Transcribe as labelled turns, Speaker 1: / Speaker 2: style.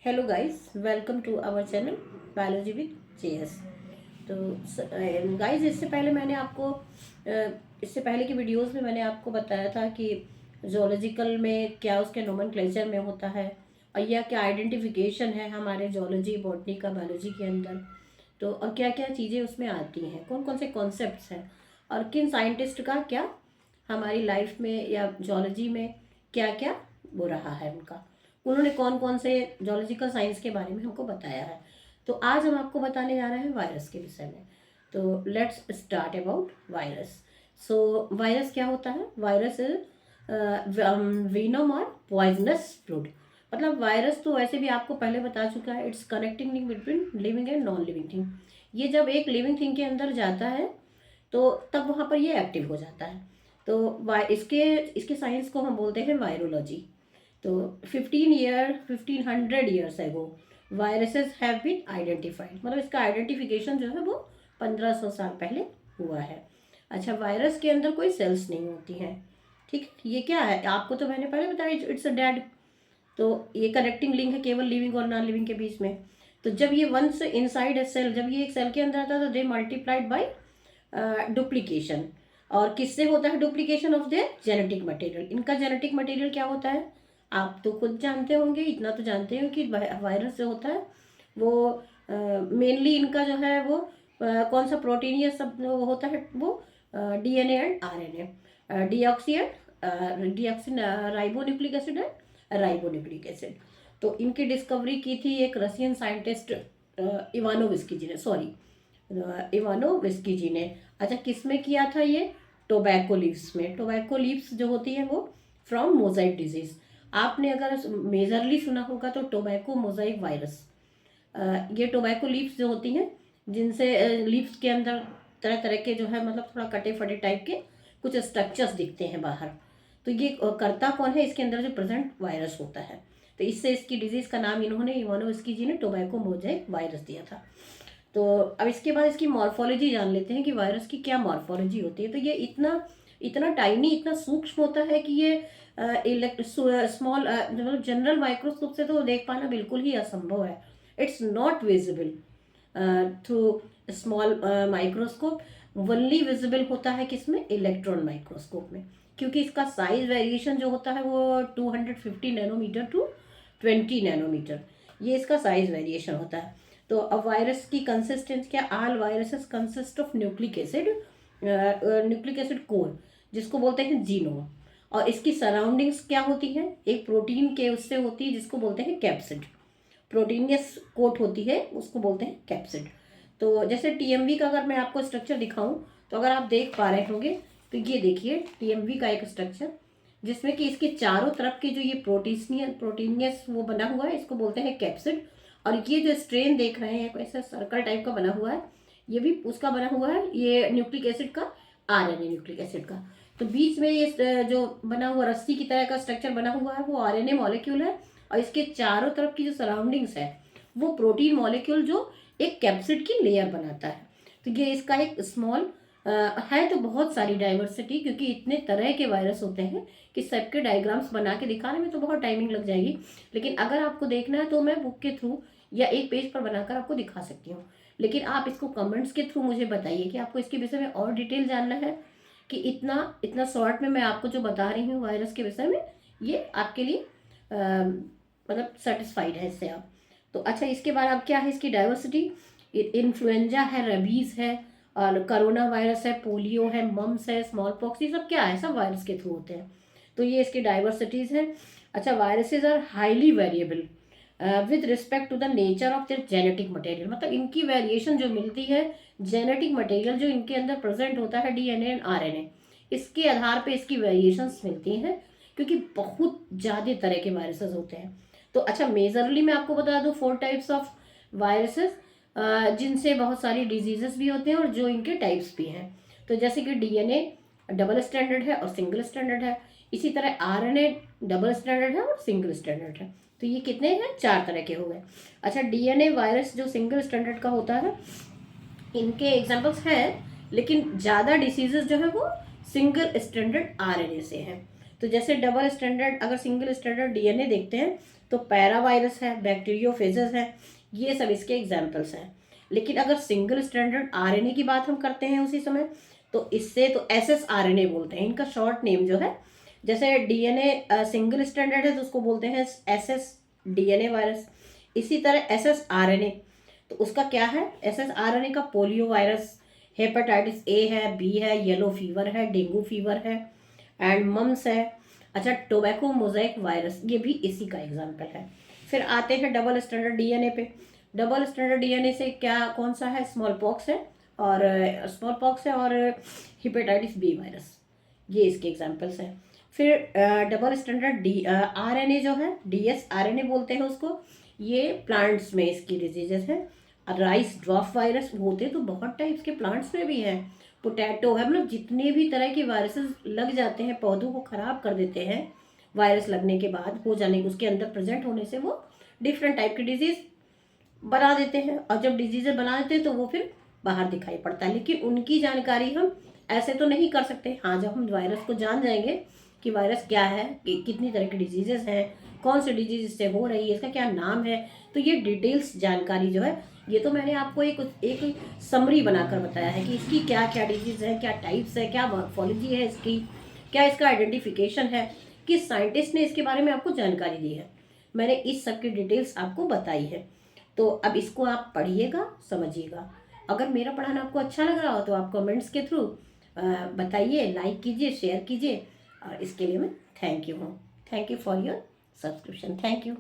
Speaker 1: Hello guys, welcome to our channel biology with JS. तो guys, इससे पहले की वीडियोस में मैंने आपको बताया था कि जोलॉजिकल में क्या उसके नोमेनक्लेचर में होता है और यह क्या आइडेंटिफिकेशन है हमारे जोलॉजी बॉटनी का बायोलॉजी के अंदर। तो और क्या क्या चीज़ें उसमें आती हैं, कौन कौन से कॉन्सेप्ट्स हैं और किन साइंटिस्ट का क्या हमारी लाइफ में या जोलॉजी में क्या क्या हो रहा है, उन्होंने कौन कौन से जोलॉजिकल साइंस के बारे में हमको बताया है। तो आज हम आपको बताने जा रहे हैं वायरस के विषय में। तो let's start about virus. So virus क्या होता है? वायरस वेनम और पॉइजनस फ्लूइड। मतलब वायरस तो वैसे भी आपको पहले बता चुका है, it's connecting link between living and non living thing. ये जब एक लिविंग थिंग के अंदर जाता है तो तब वहाँ पर ये एक्टिव हो जाता है। तो इसके इसके साइंस को हम बोलते हैं वायरोलॉजी। तो 1500 years ago viruses have been identified, मतलब इसका आइडेंटिफिकेशन जो है वो 1500 साल पहले हुआ है। अच्छा, वायरस के अंदर कोई सेल्स नहीं होती हैं। ठीक है, ये क्या है आपको तो मैंने पहले बताया, इट्स अ डेड। तो ये कनेक्टिंग लिंक है केवल लिविंग और नॉन लिविंग के बीच में। तो जब ये वंस इनसाइड ए सेल, जब ये एक सेल के अंदर आता है तो दे मल्टीप्लाइड बाय डुप्लीकेशन। और किससे होता है duplication? Of their genetic material. इनका जेनेटिक मटेरियल क्या होता है आप तो खुद जानते होंगे, इतना तो जानते हो कि वायरस जो होता है वो मेनली इनका जो है वो कौन सा प्रोटीन ये सब जो होता है वो DNA and RNA, deoxy and deoxy ribo nucleic acid and ribo nucleic acid. तो इनकी डिस्कवरी की थी एक रशियन साइंटिस्ट इवानोविस्की जी ने, सॉरी इवानोविस्की जी ने। अच्छा, किस में किया था ये? टोबैको लीव्स में। टोबैको लीव्स जो होती है वो फ्रॉम मोजाइक डिजीज। आपने अगर मेजरली सुना होगा तो टोबैको मोजाइक वायरस। ये टोबैको लीव्स जो होती हैं जिनसे लीव्स के अंदर तरह तरह के जो है मतलब थोड़ा कटे फटे टाइप के कुछ स्ट्रक्चर्स दिखते हैं बाहर। तो ये करता कौन है? इसके अंदर जो प्रेजेंट वायरस होता है। तो इससे इसकी डिजीज का नाम इन्होंने इवानोविस्की जी ने टोबैको मोजाइक वायरस दिया था। तो अब इसके बाद इसकी मॉर्फोलॉजी जान लेते हैं कि वायरस की क्या मॉर्फोलॉजी होती है। तो ये इतना इतना टाइनी, इतना सूक्ष्म होता है कि ये स्मॉल मतलब जनरल माइक्रोस्कोप से तो देख पाना बिल्कुल ही असंभव है। It's not visible through small microscope. Only visible होता है किसमें? इलेक्ट्रॉन माइक्रोस्कोप में। क्योंकि इसका साइज वेरिएशन जो होता है वो 250 नैनोमीटर टू 20 नैनोमीटर, ये इसका साइज वेरिएशन होता है। तो अब वायरस की कंसिस्टेंस क्या? All viruses consist of nucleic acid core, जिसको बोलते हैं जीनोम। और इसकी सराउंडिंग्स क्या होती है? एक प्रोटीन के उससे होती है जिसको बोलते हैं कैप्सिड। प्रोटीनियस कोट होती है उसको बोलते हैं कैप्सिड। तो जैसे टीएमवी का अगर मैं आपको स्ट्रक्चर दिखाऊं तो अगर आप देख पा रहे होंगे तो ये देखिए टीएमवी का एक स्ट्रक्चर जिसमें कि इसके चारों तरफ के जो ये प्रोटीनियस वो बना हुआ है इसको बोलते हैं कैप्सिड। और ये जो स्ट्रेन देख रहे हैं ऐसा सर्कल टाइप का बना हुआ है, ये भी उसका बना हुआ है, ये न्यूक्लिक एसिड का, आरएनए न्यूक्लिक एसिड का। तो बीच में ये जो बना हुआ रस्सी की तरह का स्ट्रक्चर बना हुआ है वो आरएनए मॉलिक्यूल है। और इसके चारों तरफ की जो सराउंडिंग्स है वो प्रोटीन मॉलिक्यूल जो एक कैप्सिड की लेयर बनाता है। तो ये इसका एक स्मॉल है। तो बहुत सारी डाइवर्सिटी, क्योंकि इतने तरह के वायरस होते हैं कि सबके डायग्राम्स बना के दिखाने में तो बहुत टाइमिंग लग जाएगी। लेकिन अगर आपको देखना है तो मैं बुक के थ्रू या एक पेज पर बनाकर आपको दिखा सकती हूँ। लेकिन आप इसको कमेंट्स के थ्रू मुझे बताइए कि आपको इसके विषय में और डिटेल जानना है कि इतना इतना शॉर्ट में मैं आपको जो बता रही हूँ वायरस के विषय में, ये आपके लिए मतलब सेटिस्फाइड है इससे आप। तो अच्छा, इसके बाद अब क्या है इसकी डाइवर्सिटी? इन्फ्लुएंजा है, रेबीज है, और कोरोना वायरस है, पोलियो है, मम्स है, स्मॉल पॉक्स, ये सब क्या है? सब वायरस के थ्रू होते हैं। तो ये इसकी डाइवर्सिटीज है। अच्छा, viruses are highly variable with respect to the nature of their genetic material. मतलब इनकी वेरिएशन जो मिलती है जेनेटिक मटेरियल जो इनके अंदर प्रेजेंट होता है डीएनए एंड आरएनए, इसके आधार पे इसकी वेरिएशंस मिलती हैं, क्योंकि बहुत ज़्यादा तरह के वायरसेस होते हैं। तो अच्छा, मेजरली मैं आपको बता दूं 4 टाइप्स ऑफ वायरसेस जिनसे बहुत सारी डिजीजेस भी होते हैं और जो इनके टाइप्स भी हैं। तो जैसे कि डीएनए डबल स्टैंडर्ड है और सिंगल स्टैंडर्ड है। इसी तरह आरएनए डबल स्टैंडर्ड है और सिंगल स्टैंडर्ड है। तो ये कितने हैं? 4 तरह के हो गए। अच्छा, डीएनए वायरस जो सिंगल स्टैंडर्ड का होता है, इनके एग्जाम्पल्स हैं, लेकिन ज़्यादा डिसीजेस जो है वो सिंगल स्टैंडर्ड आरएनए से हैं। तो जैसे डबल स्टैंडर्ड, अगर सिंगल स्टैंडर्ड डीएनए देखते हैं तो पैरावायरस है, बैक्टीरियोफेजेस है, ये सब इसके एग्जाम्पल्स हैं। लेकिन अगर सिंगल स्ट्रैंडेड आरएनए की बात हम करते हैं उसी समय, तो इससे तो एसएसआरएनए बोलते हैं, इनका शॉर्ट नेम जो है। जैसे डीएनए सिंगल स्ट्रैंडेड है तो उसको बोलते हैं एसएस डीएनए वायरस। इसी तरह एसएसआरएनए, तो उसका क्या है, एसएसआरएनए का पोलियो वायरस, हेपेटाइटिस ए है, बी है, येलो फीवर है, डेंगू फीवर है, एंड मम्स है। अच्छा, टोबैको मोज़ेक वायरस, ये भी इसी का एग्जाम्पल है। फिर आते हैं डबल स्टैंडर्ड डीएनए पे। डबल स्टैंडर्ड डीएनए से क्या कौन सा है, स्मॉल पॉक्स है और हिपेटाइटिस बी वायरस, ये इसके एग्जाम्पल्स हैं। फिर डबल स्टैंडर्ड आरएनए जो है, डीएस आरएनए बोलते हैं उसको, ये प्लांट्स में इसकी डिजीजेस है। राइस ड्वार्फ वायरस होते तो बहुत टाइप्स के प्लांट्स में भी हैं, पोटैटो है, मतलब जितने भी तरह के वायरसेस लग जाते हैं, पौधों को ख़राब कर देते हैं, वायरस लगने के बाद हो जाने उसके अंदर प्रेजेंट होने से वो डिफरेंट टाइप की डिजीज़ बना देते हैं, और जब डिजीज़ें बना देते हैं तो वो फिर बाहर दिखाई पड़ता है। लेकिन उनकी जानकारी हम ऐसे तो नहीं कर सकते। हाँ, जब हम वायरस को जान जाएंगे कि वायरस क्या है, कि कितनी तरह की डिजीजेस हैं, कौन सी डिजीज इससे हो रही है, इसका क्या नाम है, तो ये डिटेल्स जानकारी जो है, ये तो मैंने आपको एक समरी बनाकर बताया है कि इसकी क्या क्या डिजीज है, क्या टाइप्स है, क्या मॉर्फोलॉजी है इसकी, क्या इसका आइडेंटिफिकेशन है, किस साइंटिस्ट ने इसके बारे में आपको जानकारी दी है। मैंने इस सब की डिटेल्स आपको बताई है। तो अब इसको आप पढ़िएगा, समझिएगा। अगर मेरा पढ़ाना आपको अच्छा लग रहा हो तो आप कमेंट्स के थ्रू बताइए, लाइक कीजिए, शेयर कीजिए, और इसके लिए मैं थैंक यू हूँ। Thank you for your subscription. Thank you.